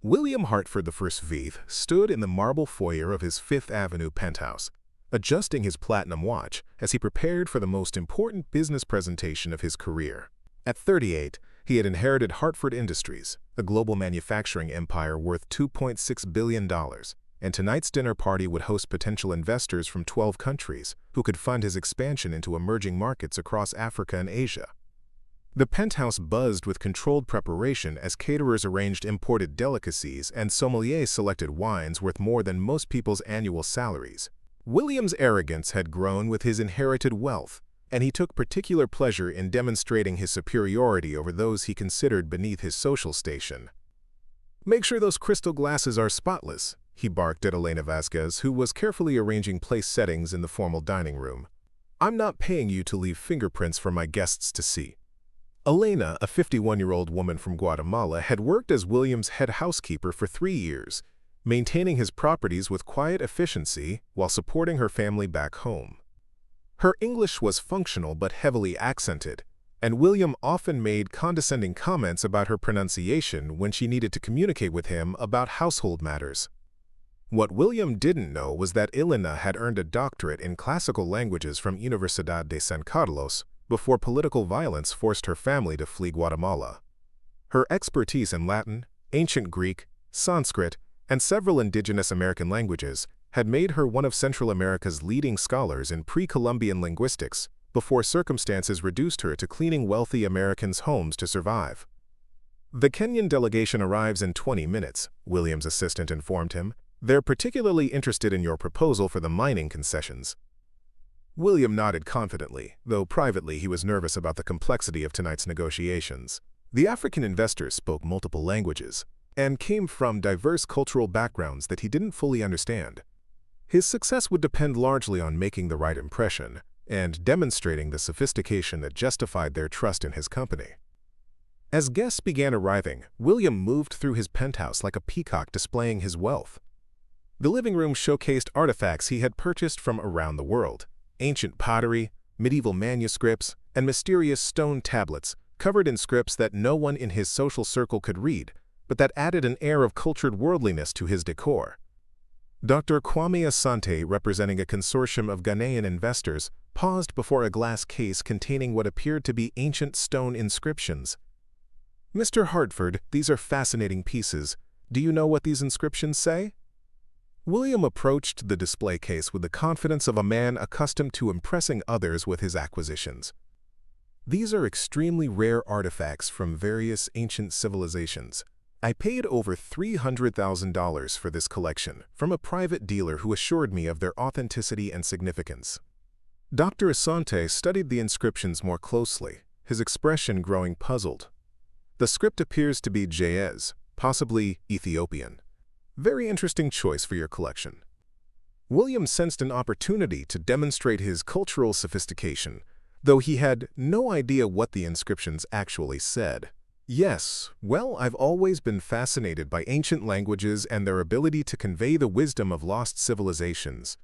William Hartford I stood in the marble foyer of his Fifth Avenue penthouse, adjusting his platinum watch as he prepared for the most important business presentation of his career. At 38, he had inherited Hartford Industries, a global manufacturing empire worth $2.6 billion, and tonight's dinner party would host potential investors from 12 countries who could fund his expansion into emerging markets across Africa and Asia. The penthouse buzzed with controlled preparation as caterers arranged imported delicacies and sommeliers selected wines worth more than most people's annual salaries. William's arrogance had grown with his inherited wealth, and he took particular pleasure in demonstrating his superiority over those he considered beneath his social station. "Make sure those crystal glasses are spotless," he barked at Elena Vasquez, who was carefully arranging place settings in the formal dining room. "I'm not paying you to leave fingerprints for my guests to see." Elena, a 51-year-old woman from Guatemala, had worked as William's head housekeeper for 3 years, maintaining his properties with quiet efficiency while supporting her family back home. Her English was functional but heavily accented, and William often made condescending comments about her pronunciation when she needed to communicate with him about household matters. What William didn't know was that Elena had earned a doctorate in classical languages from Universidad de San Carlos before political violence forced her family to flee Guatemala. Her expertise in Latin, ancient Greek, Sanskrit, and several indigenous American languages had made her one of Central America's leading scholars in pre-Columbian linguistics before circumstances reduced her to cleaning wealthy Americans' homes to survive. "The Kenyan delegation arrives in 20 minutes, William's assistant informed him. "They're particularly interested in your proposal for the mining concessions." William nodded confidently, though privately he was nervous about the complexity of tonight's negotiations. The African investors spoke multiple languages and came from diverse cultural backgrounds that he didn't fully understand. His success would depend largely on making the right impression and demonstrating the sophistication that justified their trust in his company. As guests began arriving, William moved through his penthouse like a peacock displaying his wealth. The living room showcased artifacts he had purchased from around the world: ancient pottery, medieval manuscripts, and mysterious stone tablets covered in scripts that no one in his social circle could read, but that added an air of cultured worldliness to his decor. Dr. Kwame Asante, representing a consortium of Ghanaian investors, paused before a glass case containing what appeared to be ancient stone inscriptions. "Mr. Hartford, these are fascinating pieces. Do you know what these inscriptions say?" William approached the display case with the confidence of a man accustomed to impressing others with his acquisitions. "These are extremely rare artifacts from various ancient civilizations. I paid over $300,000 for this collection from a private dealer who assured me of their authenticity and significance." Dr. Asante studied the inscriptions more closely, his expression growing puzzled. "The script appears to be Ge'ez, possibly Ethiopian. Very interesting choice for your collection." William sensed an opportunity to demonstrate his cultural sophistication, though he had no idea what the inscriptions actually said. "Yes, well, I've always been fascinated by ancient languages and their ability to convey the wisdom of lost civilizations."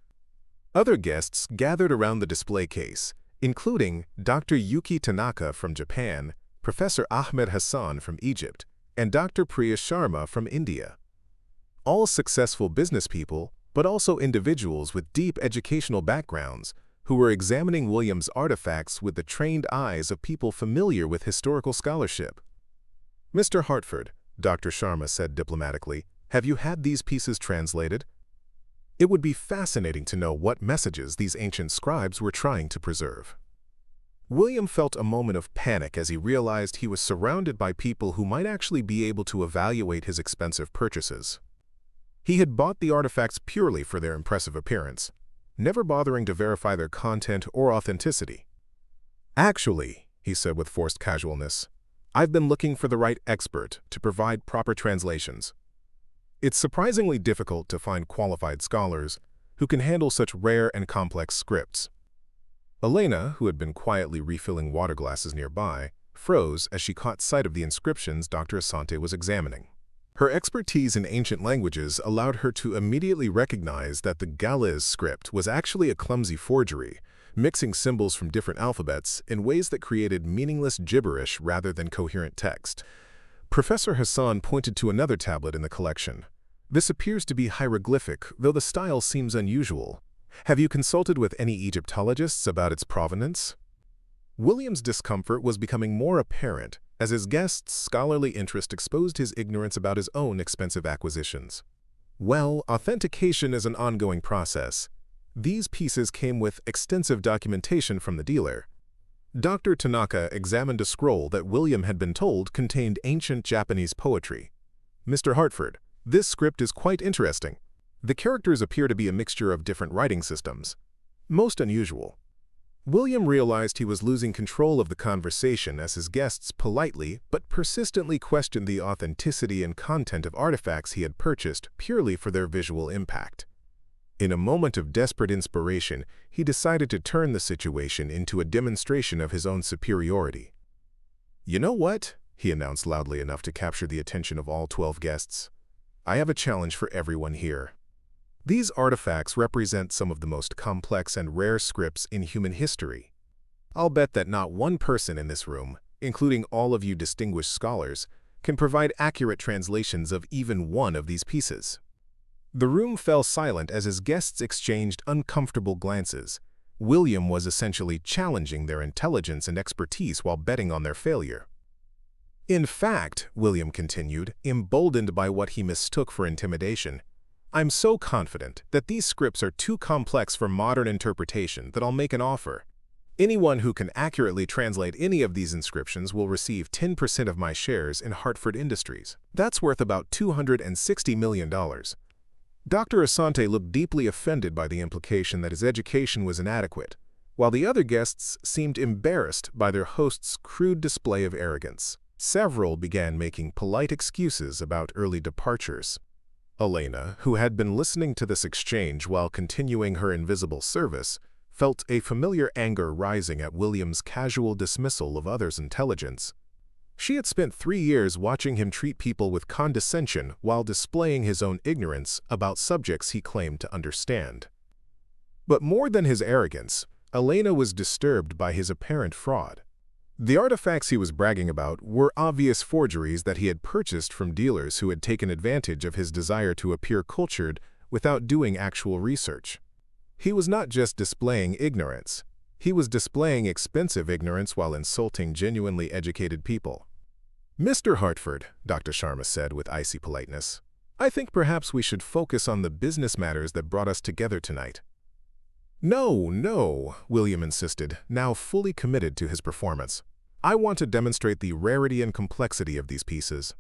Other guests gathered around the display case, including Dr. Yuki Tanaka from Japan, Professor Ahmed Hassan from Egypt, and Dr. Priya Sharma from India. All successful business people, but also individuals with deep educational backgrounds who were examining William's artifacts with the trained eyes of people familiar with historical scholarship. "Mr. Hartford," Dr. Sharma said diplomatically, "have you had these pieces translated? It would be fascinating to know what messages these ancient scribes were trying to preserve." William felt a moment of panic as he realized he was surrounded by people who might actually be able to evaluate his expensive purchases. He had bought the artifacts purely for their impressive appearance, never bothering to verify their content or authenticity. "Actually," he said with forced casualness, "I've been looking for the right expert to provide proper translations. It's surprisingly difficult to find qualified scholars who can handle such rare and complex scripts." Elena, who had been quietly refilling water glasses nearby, froze as she caught sight of the inscriptions Dr. Asante was examining. Her expertise in ancient languages allowed her to immediately recognize that the Galez script was actually a clumsy forgery, mixing symbols from different alphabets in ways that created meaningless gibberish rather than coherent text. Professor Hassan pointed to another tablet in the collection. This appears to be hieroglyphic, though the style seems unusual. Have you consulted with any Egyptologists about its provenance? William's discomfort was becoming more apparent as his guest's scholarly interest exposed his ignorance about his own expensive acquisitions. Well, authentication is an ongoing process. These pieces came with extensive documentation from the dealer. Dr. Tanaka examined a scroll that William had been told contained ancient Japanese poetry. Mr. Hartford, this script is quite interesting. The characters appear to be a mixture of different writing systems. Most unusual. William realized he was losing control of the conversation as his guests politely but persistently questioned the authenticity and content of artifacts he had purchased purely for their visual impact. In a moment of desperate inspiration, he decided to turn the situation into a demonstration of his own superiority. "You know what?" he announced loudly enough to capture the attention of all 12 guests. "I have a challenge for everyone here. These artifacts represent some of the most complex and rare scripts in human history. I'll bet that not one person in this room, including all of you distinguished scholars, can provide accurate translations of even one of these pieces." The room fell silent as his guests exchanged uncomfortable glances. William was essentially challenging their intelligence and expertise while betting on their failure. "In fact," William continued, emboldened by what he mistook for intimidation, "I'm so confident that these scripts are too complex for modern interpretation that I'll make an offer. Anyone who can accurately translate any of these inscriptions will receive 10% of my shares in Hartford Industries. That's worth about $260 million. Dr. Asante looked deeply offended by the implication that his education was inadequate, while the other guests seemed embarrassed by their host's crude display of arrogance. Several began making polite excuses about early departures. Elena, who had been listening to this exchange while continuing her invisible service, felt a familiar anger rising at William's casual dismissal of others' intelligence. She had spent 3 years watching him treat people with condescension while displaying his own ignorance about subjects he claimed to understand. But more than his arrogance, Elena was disturbed by his apparent fraud. The artifacts he was bragging about were obvious forgeries that he had purchased from dealers who had taken advantage of his desire to appear cultured without doing actual research. He was not just displaying ignorance. He was displaying expensive ignorance while insulting genuinely educated people. "Mr. Hartford," Dr. Sharma said with icy politeness, "I think perhaps we should focus on the business matters that brought us together tonight." No, William insisted, now fully committed to his performance. "I want to demonstrate the rarity and complexity of these pieces.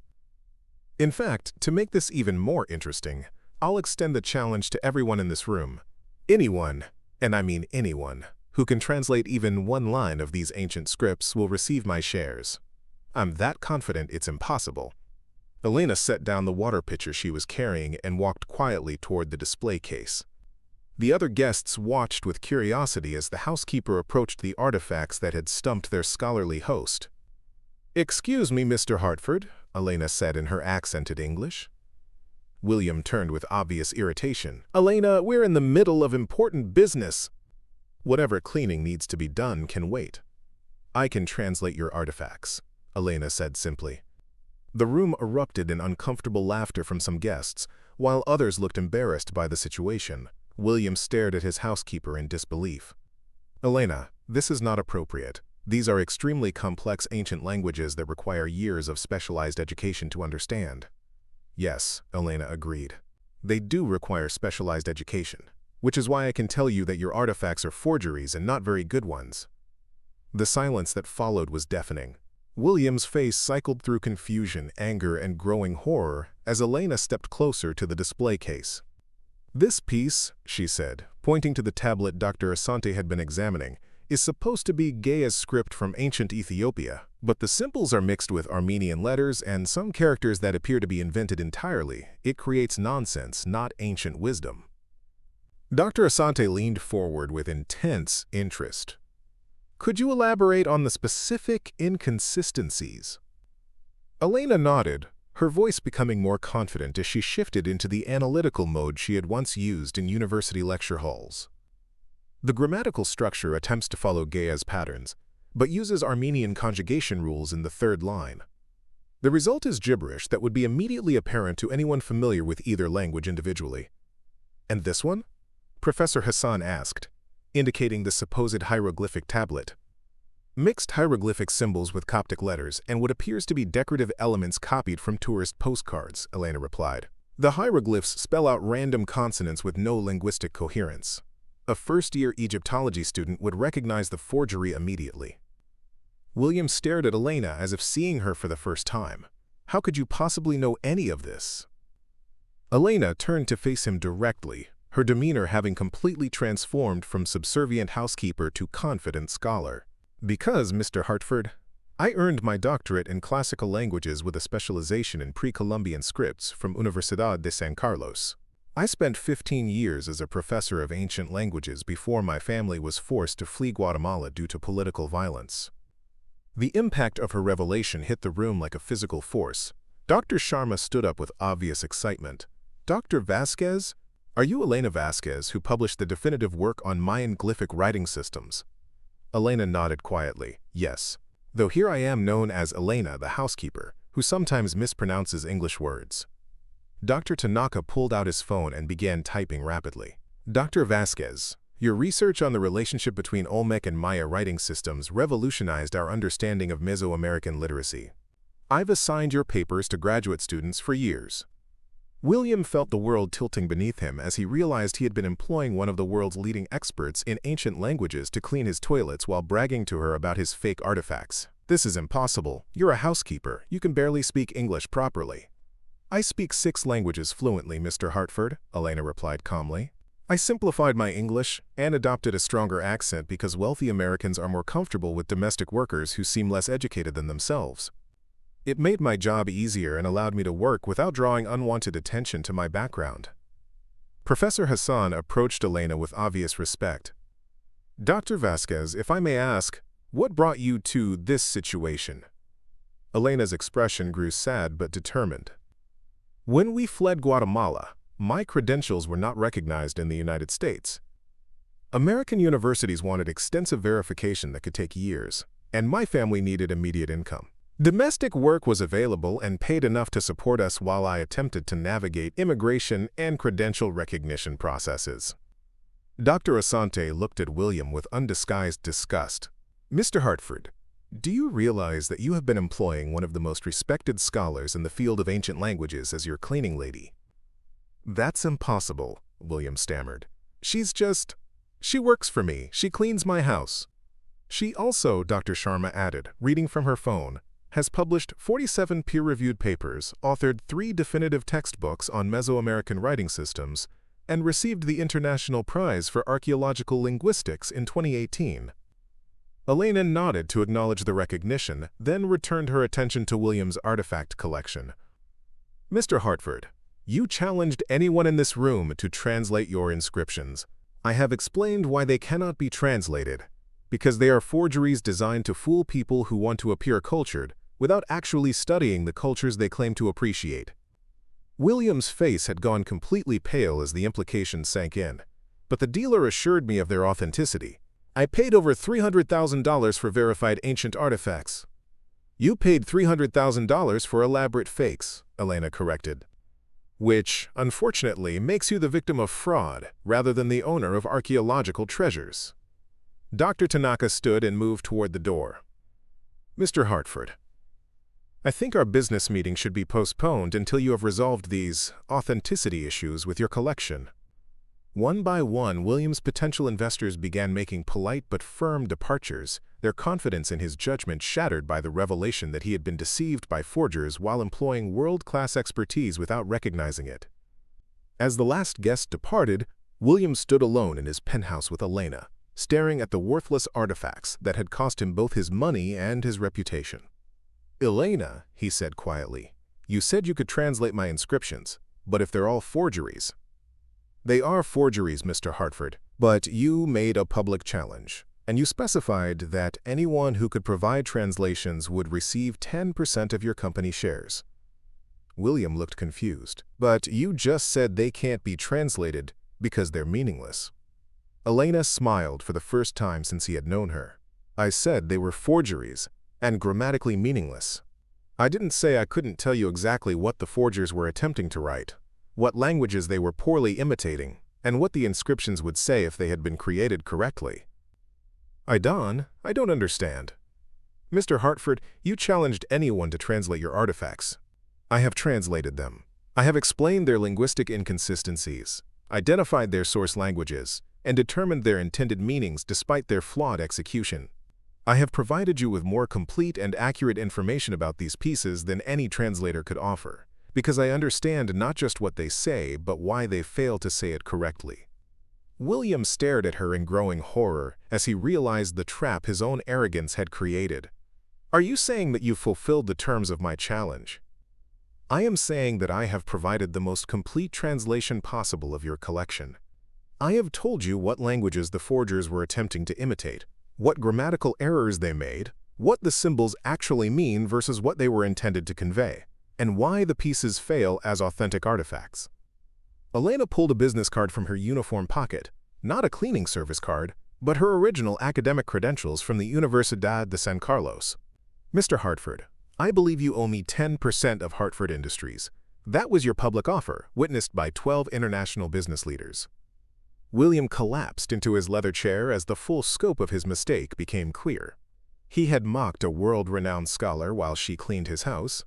In fact, to make this even more interesting, I'll extend the challenge to everyone in this room. Anyone, and I mean anyone, who can translate even one line of these ancient scripts will receive my shares. I'm that confident it's impossible." Elena set down the water pitcher she was carrying and walked quietly toward the display case. The other guests watched with curiosity as the housekeeper approached the artifacts that had stumped their scholarly host. "Excuse me, Mr. Hartford," Elena said in her accented English. William turned with obvious irritation. "Elena, we're in the middle of important business." "Whatever cleaning needs to be done can wait. I can translate your artifacts," Elena said simply. The room erupted in uncomfortable laughter from some guests, while others looked embarrassed by the situation. William stared at his housekeeper in disbelief. "Elena, this is not appropriate. These are extremely complex ancient languages that require years of specialized education to understand." "Yes," Elena agreed. "They do require specialized education, which is why I can tell you that your artifacts are forgeries and not very good ones." The silence that followed was deafening. William's face cycled through confusion, anger, and growing horror as Elena stepped closer to the display case. "This piece," she said, pointing to the tablet Dr. Asante had been examining, "is supposed to be Gaya's script from ancient Ethiopia, but the symbols are mixed with Armenian letters and some characters that appear to be invented entirely. It creates nonsense, not ancient wisdom." Dr. Asante leaned forward with intense interest. "Could you elaborate on the specific inconsistencies?" Elena nodded, her voice becoming more confident as she shifted into the analytical mode she had once used in university lecture halls. The grammatical structure attempts to follow Gaya's patterns, but uses Armenian conjugation rules in the third line. The result is gibberish that would be immediately apparent to anyone familiar with either language individually. "And this one?" Professor Hassan asked, indicating the supposed hieroglyphic tablet. "Mixed hieroglyphic symbols with Coptic letters and what appears to be decorative elements copied from tourist postcards," Elena replied. "The hieroglyphs spell out random consonants with no linguistic coherence. A first-year Egyptology student would recognize the forgery immediately." William stared at Elena as if seeing her for the first time. "How could you possibly know any of this?" Elena turned to face him directly, her demeanor having completely transformed from subservient housekeeper to confident scholar. "Because, Mr. Hartford, I earned my doctorate in classical languages with a specialization in pre-Columbian scripts from Universidad de San Carlos. I spent 15 years as a professor of ancient languages before my family was forced to flee Guatemala due to political violence." The impact of her revelation hit the room like a physical force. Dr. Sharma stood up with obvious excitement. "Dr. Vasquez? Are you Elena Vasquez, who published the definitive work on Mayan glyphic writing systems?" Elena nodded quietly. "Yes. Though here I am known as Elena, the housekeeper, who sometimes mispronounces English words." Dr. Tanaka pulled out his phone and began typing rapidly. "Dr. Vasquez, your research on the relationship between Olmec and Maya writing systems revolutionized our understanding of Mesoamerican literacy. I've assigned your papers to graduate students for years." William felt the world tilting beneath him as he realized he had been employing one of the world's leading experts in ancient languages to clean his toilets while bragging to her about his fake artifacts. "This is impossible. You're a housekeeper. You can barely speak English properly." "I speak 6 languages fluently, Mr. Hartford," Elena replied calmly. "I simplified my English and adopted a stronger accent because wealthy Americans are more comfortable with domestic workers who seem less educated than themselves. It made my job easier and allowed me to work without drawing unwanted attention to my background." Professor Hassan approached Elena with obvious respect. "Dr. Vasquez, if I may ask, what brought you to this situation?" Elena's expression grew sad but determined. "When we fled Guatemala, my credentials were not recognized in the United States. American universities wanted extensive verification that could take years, and my family needed immediate income. Domestic work was available and paid enough to support us while I attempted to navigate immigration and credential recognition processes." Dr. Asante looked at William with undisguised disgust. "Mr. Hartford, do you realize that you have been employing one of the most respected scholars in the field of ancient languages as your cleaning lady?" "That's impossible," William stammered. She works for me. She cleans my house." "She also," Dr. Sharma added, reading from her phone, "has published 47 peer-reviewed papers, authored 3 definitive textbooks on Mesoamerican writing systems, and received the International Prize for Archaeological Linguistics in 2018. Elena nodded to acknowledge the recognition, then returned her attention to William's artifact collection. "Mr. Hartford, you challenged anyone in this room to translate your inscriptions. I have explained why they cannot be translated, because they are forgeries designed to fool people who want to appear cultured, without actually studying the cultures they claim to appreciate." William's face had gone completely pale as the implication sank in, but the dealer assured me of their authenticity. "I paid over $300,000 for verified ancient artifacts." "You paid $300,000 for elaborate fakes," Elena corrected. "Which, unfortunately, makes you the victim of fraud rather than the owner of archaeological treasures." Dr. Tanaka stood and moved toward the door. "Mr. Hartford, I think our business meeting should be postponed until you have resolved these authenticity issues with your collection." One by one, William's potential investors began making polite but firm departures, their confidence in his judgment shattered by the revelation that he had been deceived by forgers while employing world-class expertise without recognizing it. As the last guest departed, William stood alone in his penthouse with Elena, staring at the worthless artifacts that had cost him both his money and his reputation. "Elena," he said quietly, "you said you could translate my inscriptions, but if they're all forgeries—" "They are forgeries, Mr. Hartford, but you made a public challenge, and you specified that anyone who could provide translations would receive 10% of your company shares." William looked confused. "But you just said they can't be translated because they're meaningless." Elena smiled for the first time since he had known her. "I said they were forgeries and grammatically meaningless. I didn't say I couldn't tell you exactly what the forgers were attempting to write, what languages they were poorly imitating, and what the inscriptions would say if they had been created correctly. I don't understand. Mr. Hartford, you challenged anyone to translate your artifacts. I have translated them. I have explained their linguistic inconsistencies, identified their source languages, and determined their intended meanings despite their flawed execution. I have provided you with more complete and accurate information about these pieces than any translator could offer, because I understand not just what they say, but why they fail to say it correctly. William stared at her in growing horror as he realized the trap his own arrogance had created. Are you saying that you fulfilled the terms of my challenge? I am saying that I have provided the most complete translation possible of your collection. I have told you what languages the forgers were attempting to imitate, what grammatical errors they made, what the symbols actually mean versus what they were intended to convey, and why the pieces fail as authentic artifacts. Elena pulled a business card from her uniform pocket, not a cleaning service card, but her original academic credentials from the Universidad de San Carlos. Mr. Hartford, I believe you owe me 10% of Hartford Industries. That was your public offer, witnessed by 12 international business leaders. William collapsed into his leather chair as the full scope of his mistake became clear. He had mocked a world-renowned scholar while she cleaned his house,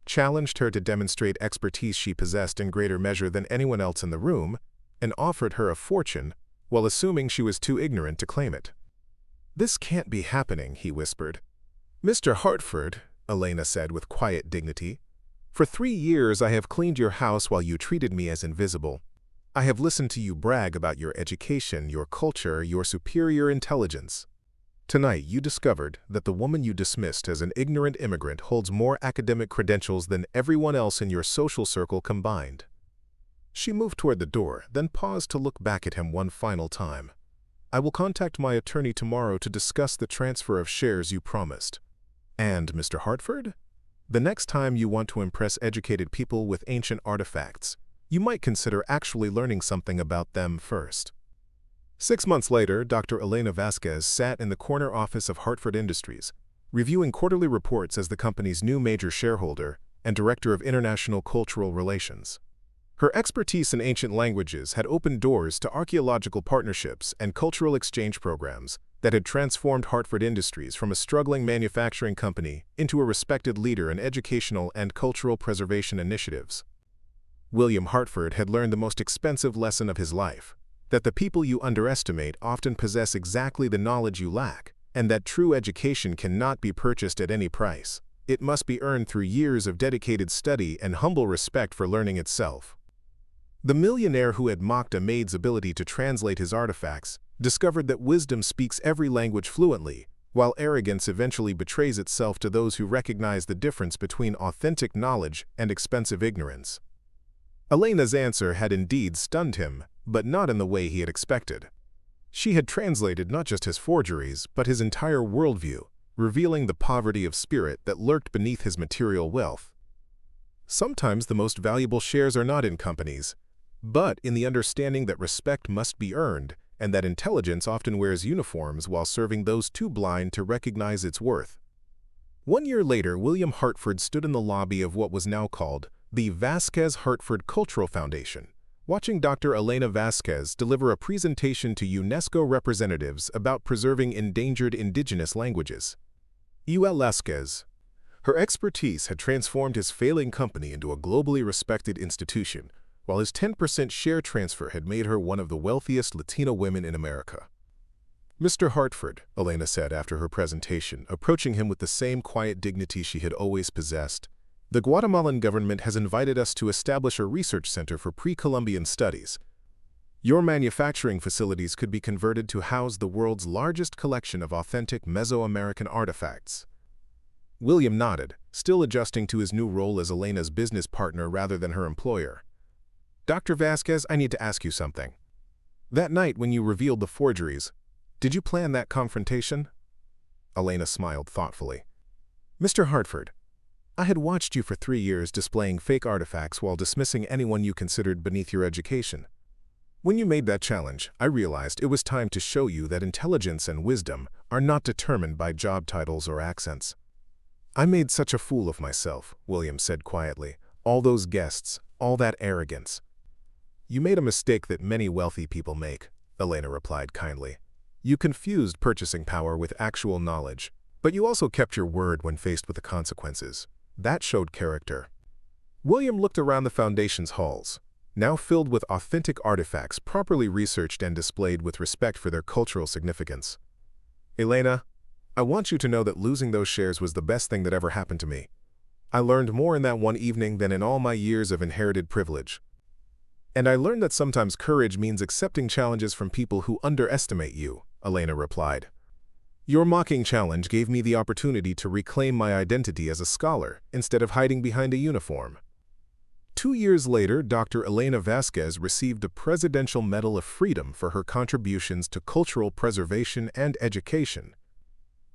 challenged her to demonstrate expertise she possessed in greater measure than anyone else in the room, and offered her a fortune while assuming she was too ignorant to claim it. "This can't be happening," he whispered. "Mr. Hartford," Elena said with quiet dignity, "for 3 years I have cleaned your house while you treated me as invisible. I have listened to you brag about your education, your culture, your superior intelligence. Tonight you discovered that the woman you dismissed as an ignorant immigrant holds more academic credentials than everyone else in your social circle combined." She moved toward the door, then paused to look back at him one final time. "I will contact my attorney tomorrow to discuss the transfer of shares you promised. And, Mr. Hartford, the next time you want to impress educated people with ancient artifacts, you might consider actually learning something about them first." 6 months later, Dr. Elena Vasquez sat in the corner office of Hartford Industries, reviewing quarterly reports as the company's new major shareholder and director of international cultural relations. Her expertise in ancient languages had opened doors to archaeological partnerships and cultural exchange programs that had transformed Hartford Industries from a struggling manufacturing company into a respected leader in educational and cultural preservation initiatives. William Hartford had learned the most expensive lesson of his life, that the people you underestimate often possess exactly the knowledge you lack, and that true education cannot be purchased at any price. It must be earned through years of dedicated study and humble respect for learning itself. The millionaire who had mocked a maid's ability to translate his artifacts discovered that wisdom speaks every language fluently, while arrogance eventually betrays itself to those who recognize the difference between authentic knowledge and expensive ignorance. Elena's answer had indeed stunned him, but not in the way he had expected. She had translated not just his forgeries, but his entire worldview, revealing the poverty of spirit that lurked beneath his material wealth. Sometimes the most valuable shares are not in companies, but in the understanding that respect must be earned, and that intelligence often wears uniforms while serving those too blind to recognize its worth. 1 year later, William Hartford stood in the lobby of what was now called the Vasquez-Hartford Cultural Foundation, watching Dr. Elena Vasquez deliver a presentation to UNESCO representatives about preserving endangered indigenous languages. Vasquez. Her expertise had transformed his failing company into a globally respected institution, while his 10% share transfer had made her one of the wealthiest Latina women in America. "Mr. Hartford," Elena said after her presentation, approaching him with the same quiet dignity she had always possessed, "the Guatemalan government has invited us to establish a research center for pre-Columbian studies. Your manufacturing facilities could be converted to house the world's largest collection of authentic Mesoamerican artifacts." William nodded, still adjusting to his new role as Elena's business partner rather than her employer. "Dr. Vasquez, I need to ask you something. That night when you revealed the forgeries, did you plan that confrontation?" Elena smiled thoughtfully. "Mr. Hartford, I had watched you for 3 years displaying fake artifacts while dismissing anyone you considered beneath your education. When you made that challenge, I realized it was time to show you that intelligence and wisdom are not determined by job titles or accents. "I made such a fool of myself," William said quietly. "All those guests, all that arrogance." "You made a mistake that many wealthy people make," Elena replied kindly. "You confused purchasing power with actual knowledge, but you also kept your word when faced with the consequences. That showed character." William looked around the foundation's halls, now filled with authentic artifacts properly researched and displayed with respect for their cultural significance. "Elena, I want you to know that losing those shares was the best thing that ever happened to me. I learned more in that one evening than in all my years of inherited privilege. And I learned that sometimes courage means accepting challenges from people who underestimate you," Elena replied. "Your mocking challenge gave me the opportunity to reclaim my identity as a scholar instead of hiding behind a uniform." 2 years later, Dr. Elena Vasquez received a Presidential Medal of Freedom for her contributions to cultural preservation and education.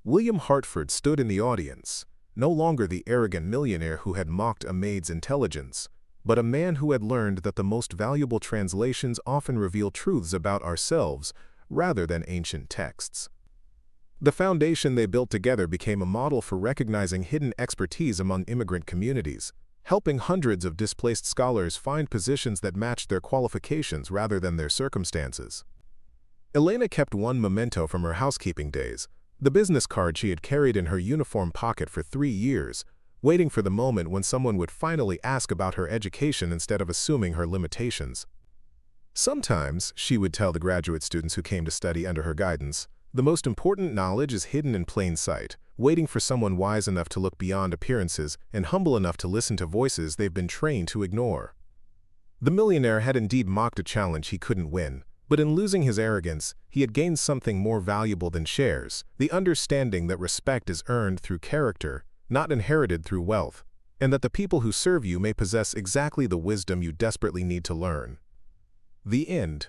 William Hartford stood in the audience, no longer the arrogant millionaire who had mocked a maid's intelligence, but a man who had learned that the most valuable translations often reveal truths about ourselves rather than ancient texts. The foundation they built together became a model for recognizing hidden expertise among immigrant communities, helping hundreds of displaced scholars find positions that matched their qualifications rather than their circumstances. Elena kept one memento from her housekeeping days, the business card she had carried in her uniform pocket for 3 years, waiting for the moment when someone would finally ask about her education instead of assuming her limitations. Sometimes, she would tell the graduate students who came to study under her guidance, the most important knowledge is hidden in plain sight, waiting for someone wise enough to look beyond appearances and humble enough to listen to voices they've been trained to ignore. The millionaire had indeed mocked a challenge he couldn't win, but in losing his arrogance, he had gained something more valuable than shares, the understanding that respect is earned through character, not inherited through wealth, and that the people who serve you may possess exactly the wisdom you desperately need to learn. The end.